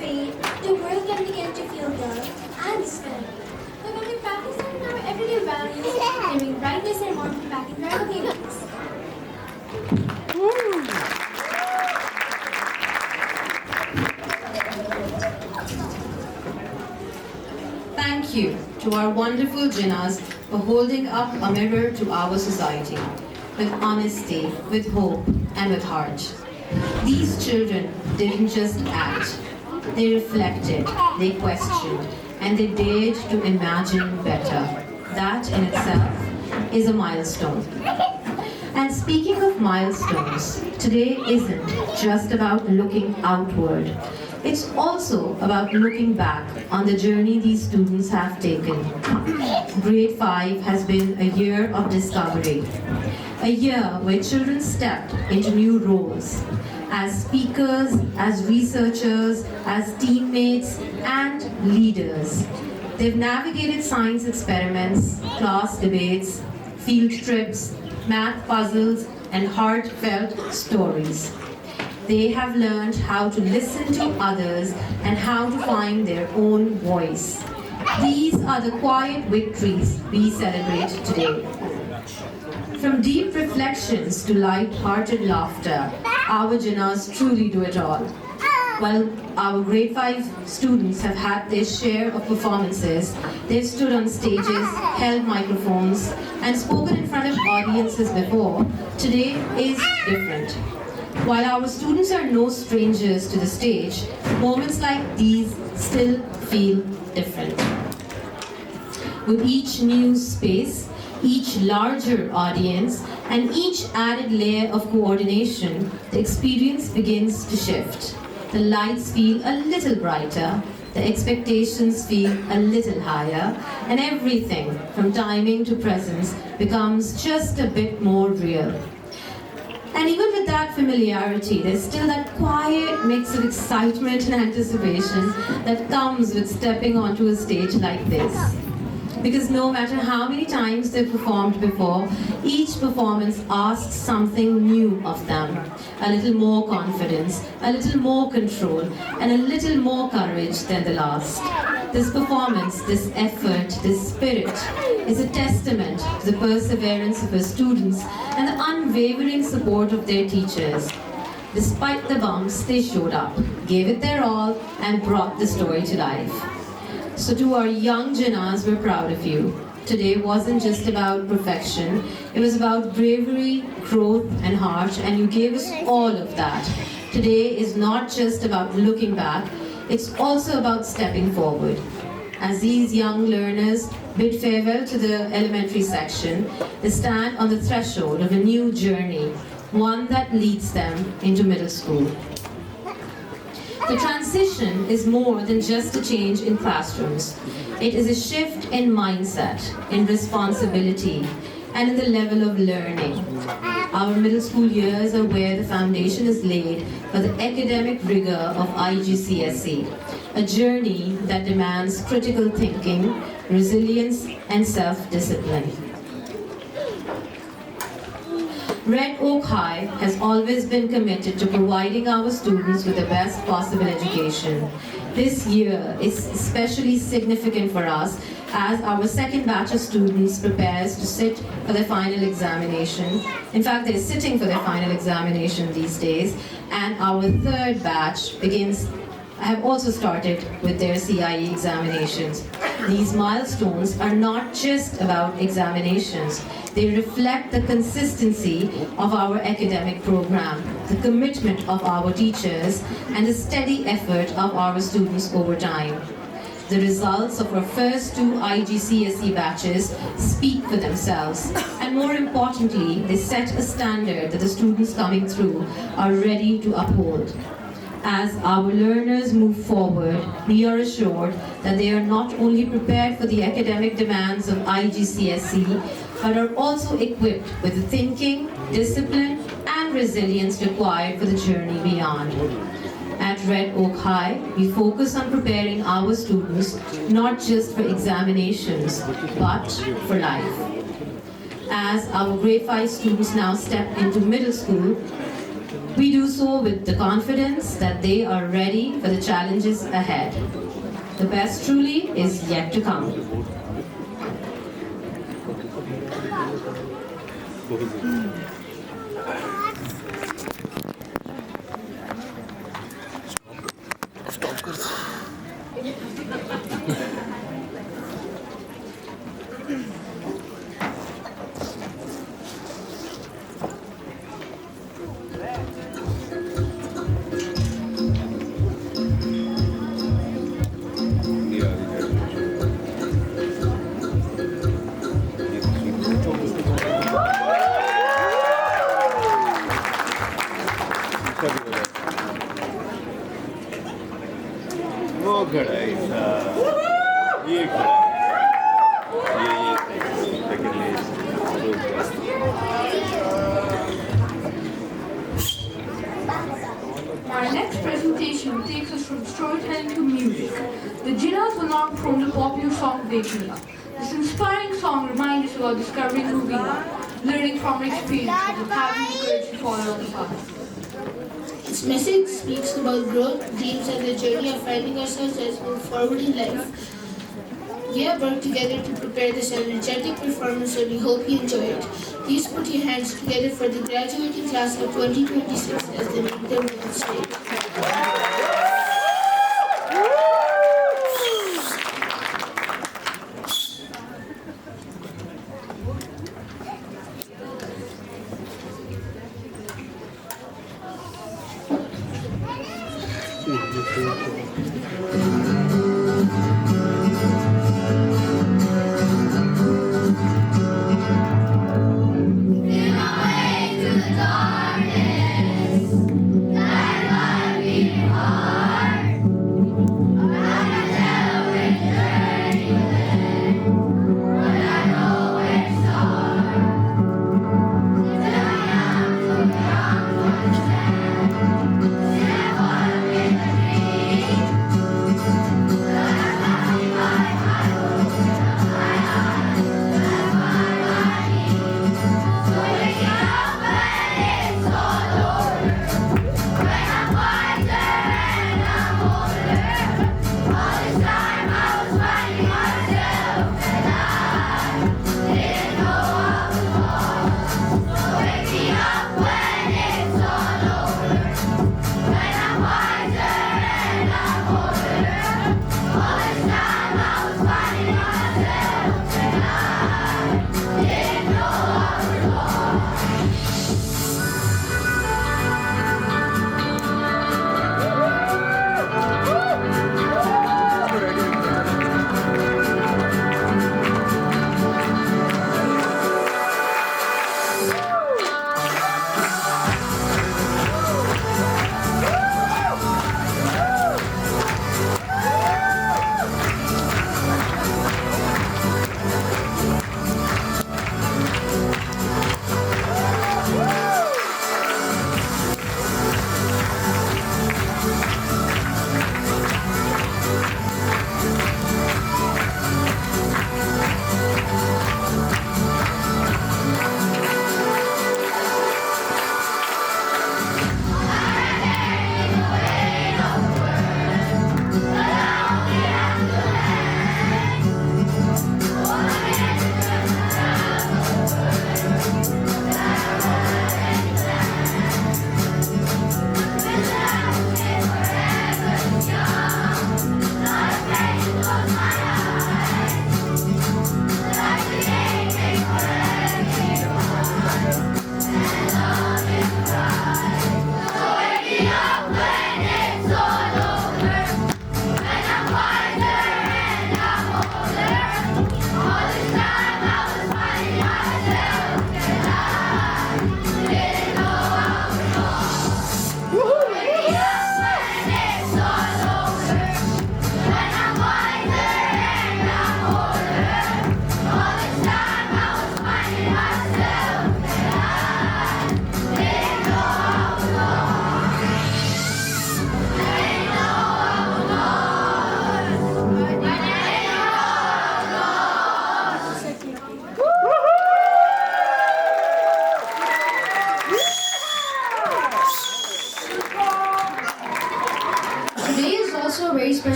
Speaker 18: faith, the world can begin to feel love and strength. So when we practice them in our everyday values, they bring brightness and warmth back into our communities.
Speaker 1: Thank you to our wonderful Jinnas for holding up a mirror to our society with honesty, with hope, and with heart. These children didn't just act, they reflected, they questioned, and they dared to imagine better. That in itself is a milestone. And speaking of milestones, today isn't just about looking outward. It's also about looking back on the journey these students have taken. Grade 5 has been a year of discovery. A year where children stepped into new roles as speakers, as researchers, as teammates, and leaders. They've navigated science experiments, class debates, field trips, math puzzles, and heartfelt stories. They have learned how to listen to others and how to find their own voice. These are the quiet victories we celebrate today. From deep reflections to light-hearted laughter, our Jinnas truly do it all. While our grade 5 students have had their share of performances, they've stood on stages, held microphones, and spoken in front of audiences before, today is different. While our students are no strangers to the stage, moments like these still feel different. With each new space, each larger audience, and each added layer of coordination, the experience begins to shift. The lights feel a little brighter, the expectations feel a little higher, and everything from timing to presence becomes just a bit more real. And even with that familiarity, there's still that quiet mix of excitement and anticipation that comes with stepping onto a stage like this. Because no matter how many times they've performed before, each performance asks something new of them. A little more confidence, a little more control, and a little more courage than the last. This performance, this effort, this spirit is a testament to the perseverance of our students and the unwavering support of their teachers. Despite the bumps, they showed up, gave it their all, and brought the story to life. So to our young Jinnas, we're proud of you. Today wasn't just about perfection, it was about bravery, growth, and heart, and you gave us all of that. Today is not just about looking back, it's also about stepping forward. As these young learners bid farewell to the elementary section, they stand on the threshold of a new journey, one that leads them into middle school. The transition is more than just a change in classrooms. It is a shift in mindset, in responsibility, and in the level of learning. Our middle school years are where the foundation is laid for the academic rigor of IGCSE, a journey that demands critical thinking, resilience, and self-discipline. Red Oak High has always been committed to providing our students with the best possible education. This year is especially significant for us as our second batch of students prepares to sit for their final examination. In fact, they're sitting for their final examination these days, and our third batch have also started with their CIE examinations. These milestones are not just about examinations. They reflect the consistency of our academic program, the commitment of our teachers, and the steady effort of our students over time. The results of our first two IGCSE batches speak for themselves, and more importantly, they set a standard that the students coming through are ready to uphold. As our learners move forward, we are assured that they are not only prepared for the academic demands of IGCSE, but are also equipped with the thinking, discipline, and resilience required for the journey beyond. At Red Oak High, we focus on preparing our students not just for examinations, but for life. As our grade 5 students now step into middle school, We do so with the confidence that they are ready for the challenges ahead. The best truly is yet to come.
Speaker 13: वो खड़ा है ये खड़ा है ये लेकिन
Speaker 19: Our next presentation takes us from storytelling to music. The Jinnahs will now perform the popular song Dekhala. This inspiring song reminds us about discovering who we are, learning from our experiences, and having the courage to follow the path.
Speaker 20: Its message speaks about growth, dreams, and the journey of finding ourselves as we move forward in life. We have worked together to prepare this energetic performance, and we hope you enjoy it. Please put your hands together for the graduating class of 2026 as they make their way on stage.
Speaker 8: Darkness, guide by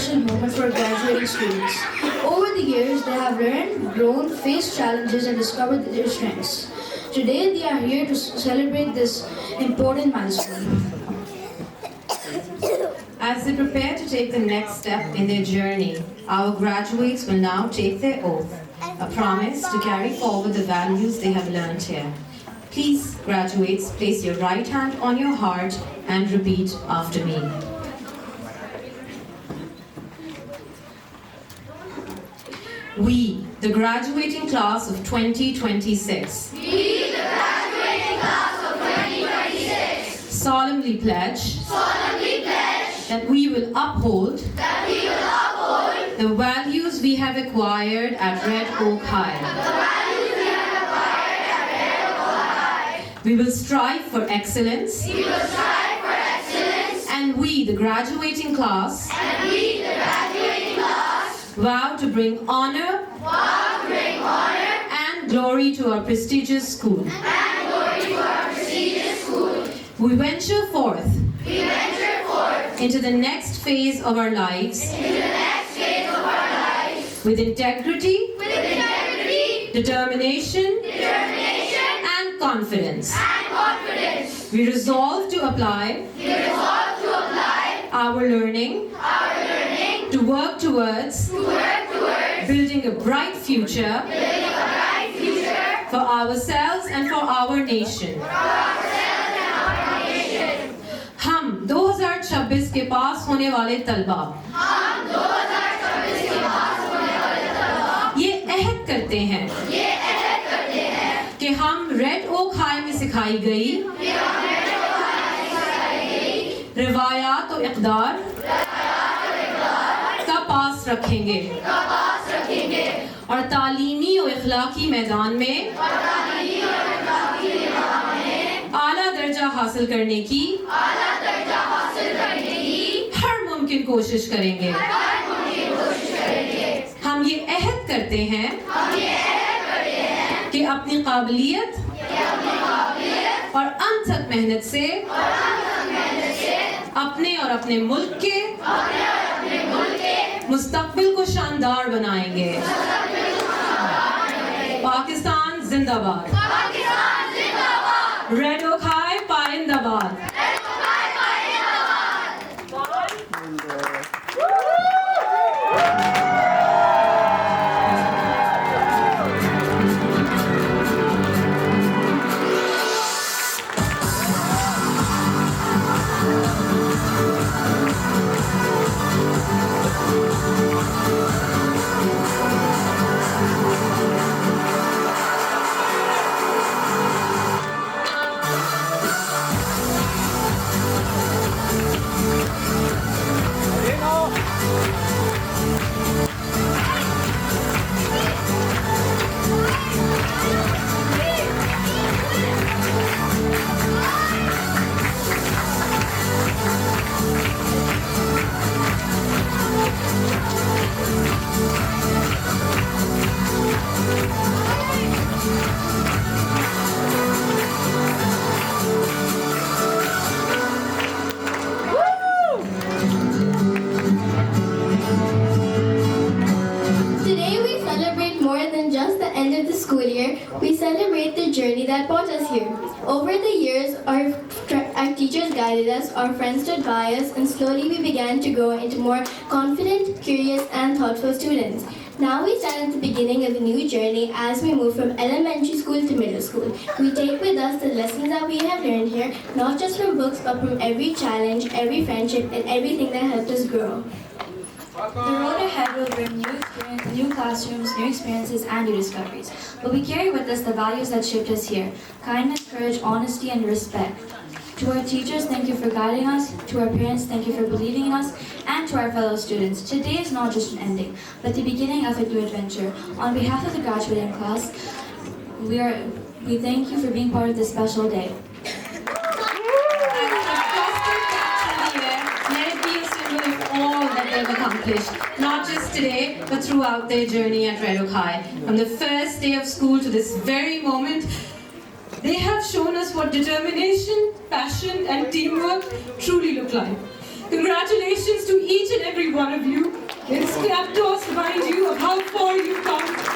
Speaker 15: special moment for graduating students. Over the years, they have learned, grown, faced challenges, and discovered their strengths. Today, they are here to celebrate this important milestone.
Speaker 1: As they prepare to take the next step in their journey, our graduates will now take their oath, a promise to carry forward the values they have learned here. Please, graduates, place your right hand on your heart and repeat after me. We, the graduating class of 2026.
Speaker 8: We, the graduating class of 2026.
Speaker 1: Solemnly pledge. That we will uphold. The values we have acquired at Red Oak High. We will strive for excellence. And we, the graduating class. Vow to bring honor. And glory to our prestigious school. We venture forth. Into the next phase of our lives. With integrity. Determination. And confidence. We resolve to apply. Our learning. To work towards. Building a bright future. For ourselves and for our nation. हम 2026 के पास होने वाले तलबा ये अहद करते हैं कि हम रेड ओक हाई में सिखाई गई रिवायात और इक़दार का पास रखेंगे और तालीमी और इखलाकी मैदान में आला दर्जा हासिल करने की हर मुमकिन कोशिश करेंगे हम ये अहद करते हैं कि अपनी काबिलियत और अनथक मेहनत से अपने और अपने मुल्क के मुस्तकबिल को शानदार बनाएंगे पाकिस्तान जिंदाबाद रेड ओक हाई पाइंदाबाद
Speaker 21: We celebrate the journey that brought us here. Over the years, our teachers guided us, our friends stood by us, and slowly we began to grow into more confident, curious, and thoughtful students. Now we stand at the beginning of a new journey as we move from elementary school to middle school. We take with us the lessons that we have learned here, not just from books, but from every challenge, every friendship, and everything that helped us grow.
Speaker 22: The road ahead will bring new experience, new classrooms, new experiences, and new discoveries. But we carry with us the values that shaped us here: kindness, courage, honesty, and respect. To our teachers, thank you for guiding us. To our parents, thank you for believing in us. And to our fellow students, today is not just an ending, but the beginning of a new adventure. On behalf of the graduating class, we thank you for being part of this special day.
Speaker 1: They've accomplished, not just today, but throughout their journey at Red Oak High. From the first day of school to this very moment, they have shown us what determination, passion, and teamwork truly look like. Congratulations to each and every one of you. Let's clap to us, remind you of how far you've come.